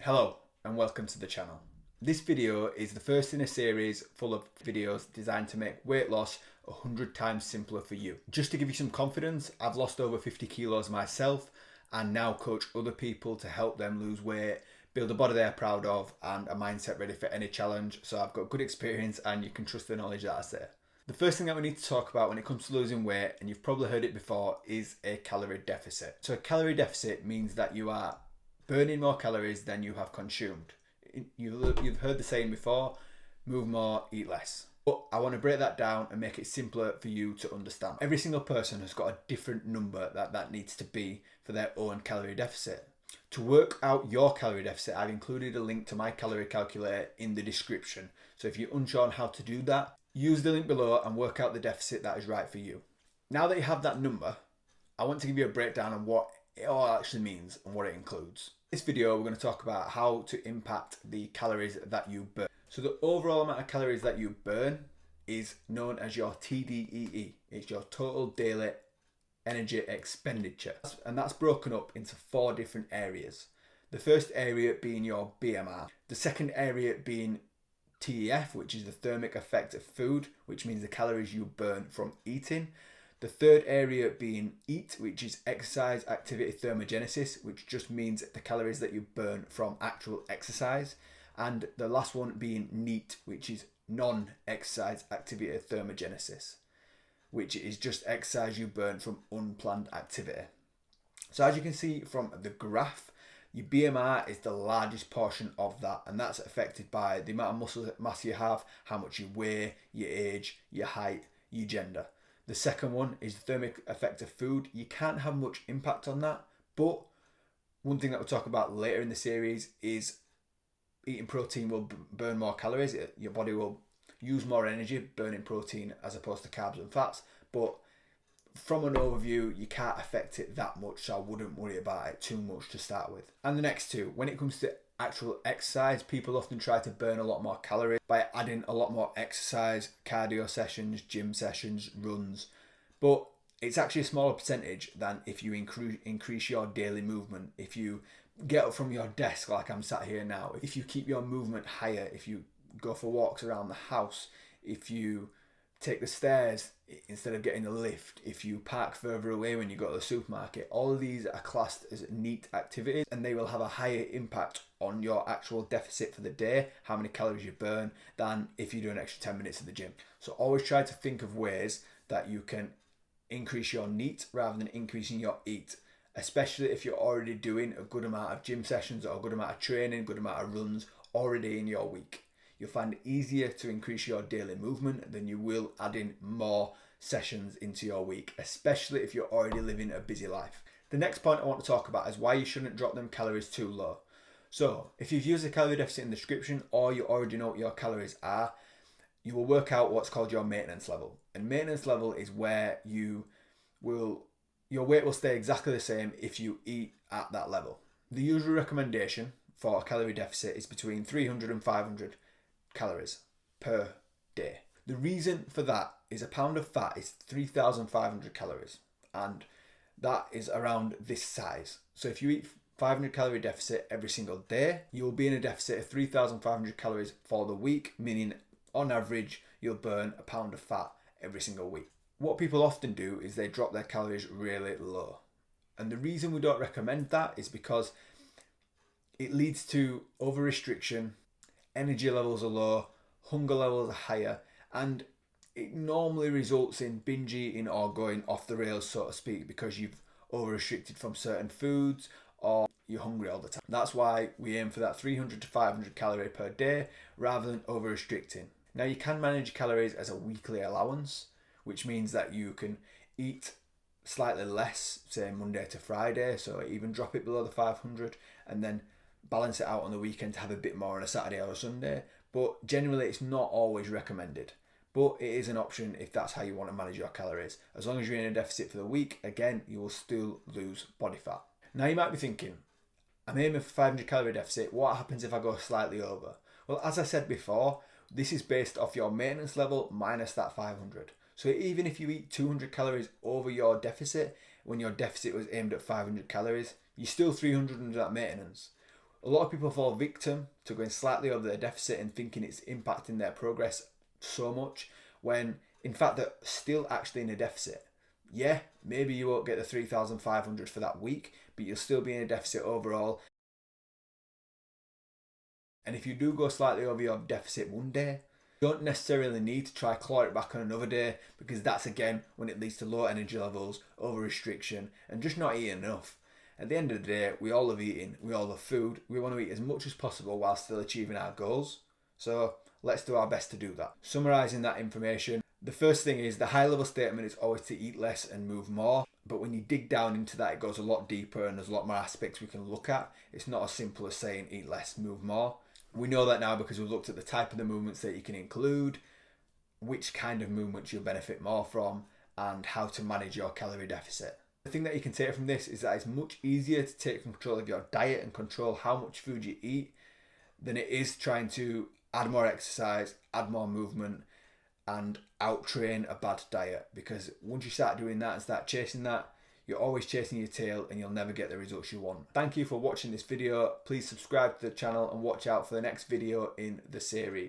Hello and welcome to the channel. This video is the first in a series full of videos designed to make weight loss 100 times simpler for you. Just to give you some confidence, I've lost over 50 kilos myself and now coach other people to help them lose weight, build a body they're proud of and a mindset ready for any challenge. So I've got good experience and you can trust the knowledge that I say. The first thing that we need to talk about when it comes to losing weight, and you've probably heard it before, is a calorie deficit. So a calorie deficit means that you are burning more calories than you have consumed. You've heard the saying before, move more, eat less. But I want to break that down and make it simpler for you to understand. Every single person has got a different number that needs to be for their own calorie deficit. To work out your calorie deficit, I've included a link to my calorie calculator in the description. So if you're unsure on how to do that, use the link below and work out the deficit that is right for you. Now that you have that number, I want to give you a breakdown of what it all actually means and what it includes. In this video, we're going to talk about how to impact the calories that you burn. So the overall amount of calories that you burn is known as your TDEE. It's your Total Daily Energy Expenditure. And that's broken up into 4 different areas. The first area being your BMR. The second area being TEF, which is the thermic effect of food, which means the calories you burn from eating. The third area being EAT, which is exercise activity thermogenesis, which just means the calories that you burn from actual exercise. And the last one being NEAT, which is non-exercise activity thermogenesis, which is just exercise you burn from unplanned activity. So as you can see from the graph, your BMR is the largest portion of that, and that's affected by the amount of muscle mass you have, how much you weigh, your age, your height, your gender. The second one is the thermic effect of food. You can't have much impact on that, but one thing that we'll talk about later in the series is eating protein will burn more calories. Your body will use more energy burning protein as opposed to carbs and fats, but from an overview, you can't affect it that much, so I wouldn't worry about it too much to start with. And the next two, when it comes to actual exercise, people often try to burn a lot more calories by adding a lot more exercise, cardio sessions, gym sessions, runs, but it's actually a smaller percentage than if you increase your daily movement. If you get up from your desk like I'm sat here now, if you keep your movement higher, if you go for walks around the house, if you take the stairs instead of getting a lift, if you park further away when you go to the supermarket, all of these are classed as neat activities and they will have a higher impact on your actual deficit for the day, how many calories you burn, than if you do an extra 10 minutes at the gym. So always try to think of ways that you can increase your NEAT rather than increasing your EAT, especially if you're already doing a good amount of gym sessions or a good amount of training, good amount of runs already in your week. You'll find it easier to increase your daily movement than you will adding more sessions into your week, especially if you're already living a busy life. The next point I want to talk about is why you shouldn't drop them calories too low. So if you've used the calorie deficit in the description or you already know what your calories are, you will work out what's called your maintenance level. And maintenance level is where your weight will stay exactly the same if you eat at that level. The usual recommendation for a calorie deficit is between 300 and 500 calories per day. The reason for that is a pound of fat is 3,500 calories, and that is around this size. So if you eat 500 calorie deficit every single day, you will be in a deficit of 3,500 calories for the week, meaning on average you'll burn a pound of fat every single week. What people often do is they drop their calories really low, and the reason we don't recommend that is because it leads to over restriction. Energy levels are low, hunger levels are higher, and it normally results in binge eating or going off the rails, so to speak, because you've over-restricted from certain foods or you're hungry all the time. That's why we aim for that 300 to 500 calorie per day rather than over-restricting. Now you can manage calories as a weekly allowance, which means that you can eat slightly less, say Monday to Friday, so even drop it below the 500 and then balance it out on the weekend to have a bit more on a Saturday or a Sunday. But generally it's not always recommended, but it is an option if that's how you want to manage your calories. As long as you're in a deficit for the week, again, you will still lose body fat. Now you might be thinking, I'm aiming for 500 calorie deficit, what happens if I go slightly over? Well, as I said before, this is based off your maintenance level minus that 500. So even if you eat 200 calories over your deficit, when your deficit was aimed at 500 calories, you're still 300 under that maintenance. A lot of people fall victim to going slightly over their deficit and thinking it's impacting their progress so much, when in fact they're still actually in a deficit. Yeah, maybe you won't get the 3,500 for that week, but you'll still be in a deficit overall. And if you do go slightly over your deficit one day, you don't necessarily need to try claw it back on another day, because that's again when it leads to low energy levels, over restriction, and just not eating enough. At the end of the day, we all love eating, we all love food, we want to eat as much as possible while still achieving our goals. So let's do our best to do that. Summarising that information, the first thing is the high level statement is always to eat less and move more. But when you dig down into that, it goes a lot deeper and there's a lot more aspects we can look at. It's not as simple as saying eat less, move more. We know that now because we've looked at the type of the movements that you can include, which kind of movements you'll benefit more from, and how to manage your calorie deficit. The thing that you can take from this is that it's much easier to take control of your diet and control how much food you eat than it is trying to add more exercise, add more movement, and out-train a bad diet. Because once you start doing that and start chasing that, you're always chasing your tail and you'll never get the results you want. Thank you for watching this video. Please subscribe to the channel and watch out for the next video in the series.